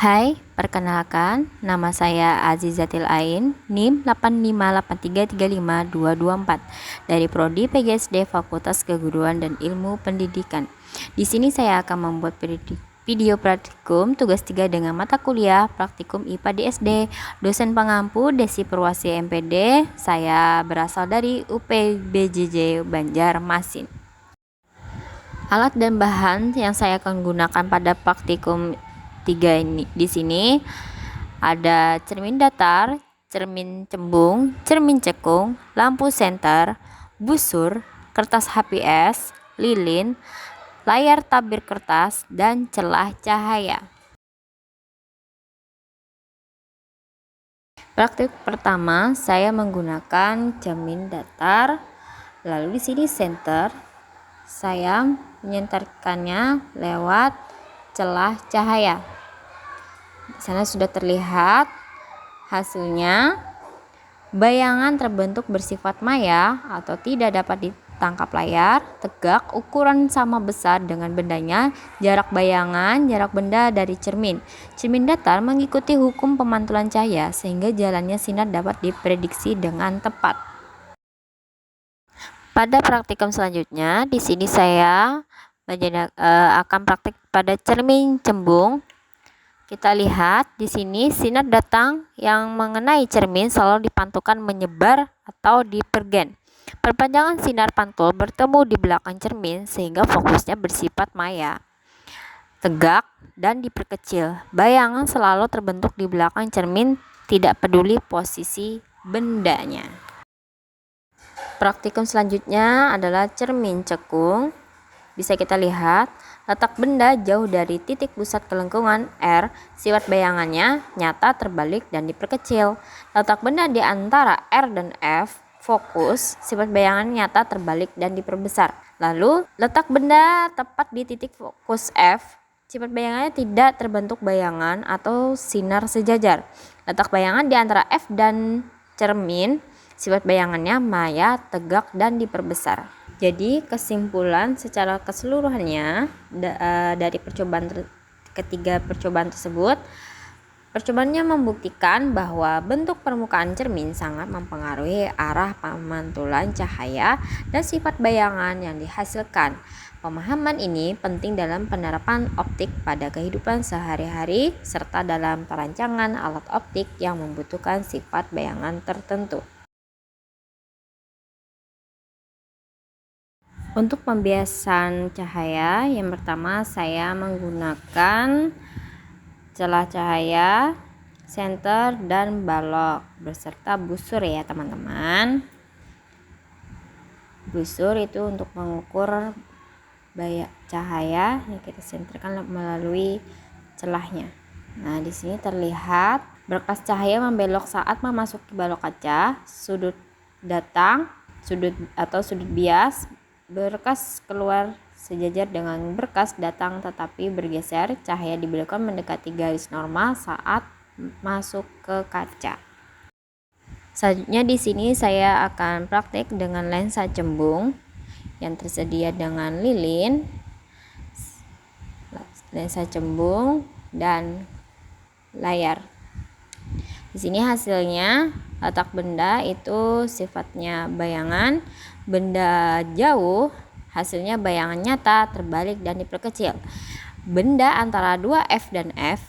Hai, perkenalkan, nama saya Azizatil Ain, NIM 858335224 dari Prodi PGSD Fakultas Keguruan dan Ilmu Pendidikan. Di sini saya akan membuat video praktikum tugas 3 dengan mata kuliah Praktikum IPA di SD. Dosen pengampu Desi Purwasi MPD. Saya berasal dari UPBJJ Banjarmasin. Alat dan bahan yang saya akan gunakan pada praktikum 3 ini di sini ada cermin datar, cermin cembung, cermin cekung, lampu senter, busur, kertas HPS, lilin, layar tabir kertas, dan celah cahaya. Praktik pertama, saya menggunakan cermin datar, lalu di sini senter. Saya menyenterkannya lewat celah cahaya. Di sana sudah terlihat hasilnya. Bayangan terbentuk bersifat maya atau tidak dapat ditangkap layar, tegak, ukuran sama besar dengan bendanya, jarak bayangan, jarak benda dari cermin. Cermin datar mengikuti hukum pemantulan cahaya sehingga jalannya sinar dapat diprediksi dengan tepat. Pada praktikum selanjutnya, di sini saya akan praktik pada cermin cembung. Kita lihat di sini sinar datang yang mengenai cermin selalu dipantulkan menyebar atau dipergen. Perpanjangan sinar pantul bertemu di belakang cermin sehingga fokusnya bersifat maya, tegak, dan diperkecil. Bayangan selalu terbentuk di belakang cermin, tidak peduli posisi bendanya. Praktikum selanjutnya adalah cermin cekung. Bisa kita lihat, letak benda jauh dari titik pusat kelengkungan R, sifat bayangannya nyata terbalik dan diperkecil. Letak benda di antara R dan F, fokus, sifat bayangan nyata terbalik dan diperbesar. Lalu, letak benda tepat di titik fokus F, sifat bayangannya tidak terbentuk bayangan atau sinar sejajar. Letak bayangan di antara F dan cermin, sifat bayangannya maya, tegak, dan diperbesar. Jadi kesimpulan secara keseluruhannya dari ketiga percobaan tersebut, percobaannya membuktikan bahwa bentuk permukaan cermin sangat mempengaruhi arah pemantulan cahaya dan sifat bayangan yang dihasilkan. Pemahaman ini penting dalam penerapan optik pada kehidupan sehari-hari serta dalam perancangan alat optik yang membutuhkan sifat bayangan tertentu. Untuk pembiasan cahaya, yang pertama saya menggunakan celah cahaya, senter, dan balok beserta busur ya teman-teman. Busur itu untuk mengukur cahaya yang kita senterkan melalui celahnya. Nah, di sini terlihat berkas cahaya membelok saat memasuki balok kaca, sudut datang, sudut bias. Berkas keluar sejajar dengan berkas datang tetapi bergeser, cahaya dibelokkan mendekati garis normal saat masuk ke kaca. Selanjutnya di sini saya akan praktik dengan lensa cembung yang tersedia dengan lilin, lensa cembung, dan layar. Di sini hasilnya letak benda itu sifatnya bayangan, benda jauh hasilnya bayangan nyata terbalik dan diperkecil. Benda antara 2F dan F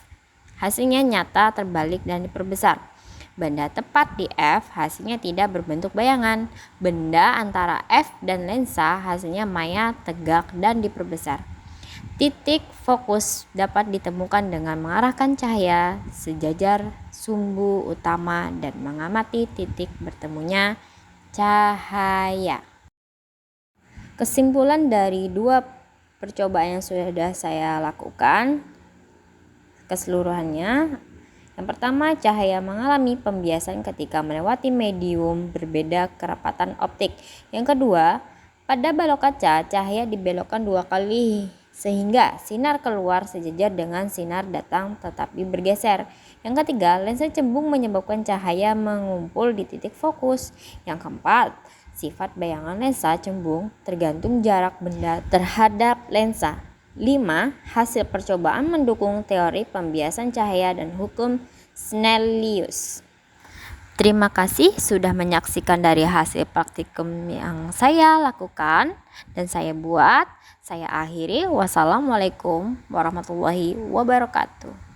hasilnya nyata terbalik dan diperbesar. Benda tepat di F hasilnya tidak berbentuk bayangan. Benda antara F dan lensa hasilnya maya, tegak, dan diperbesar. Titik fokus dapat ditemukan dengan mengarahkan cahaya sejajar sumbu utama dan mengamati titik bertemunya cahaya. Kesimpulan dari dua percobaan yang sudah saya lakukan keseluruhannya, yang pertama, cahaya mengalami pembiasan ketika melewati medium berbeda kerapatan optik. Yang kedua, pada balok kaca, cahaya dibelokkan 2 kali sehingga sinar keluar sejajar dengan sinar datang tetapi bergeser. Yang ketiga, lensa cembung menyebabkan cahaya mengumpul di titik fokus. Yang keempat, sifat bayangan lensa cembung tergantung jarak benda terhadap lensa. 5. Hasil percobaan mendukung teori pembiasan cahaya dan hukum Snellius. Terima kasih sudah menyaksikan dari hasil praktikum yang saya lakukan dan saya buat. Saya akhiri. Wassalamualaikum warahmatullahi wabarakatuh.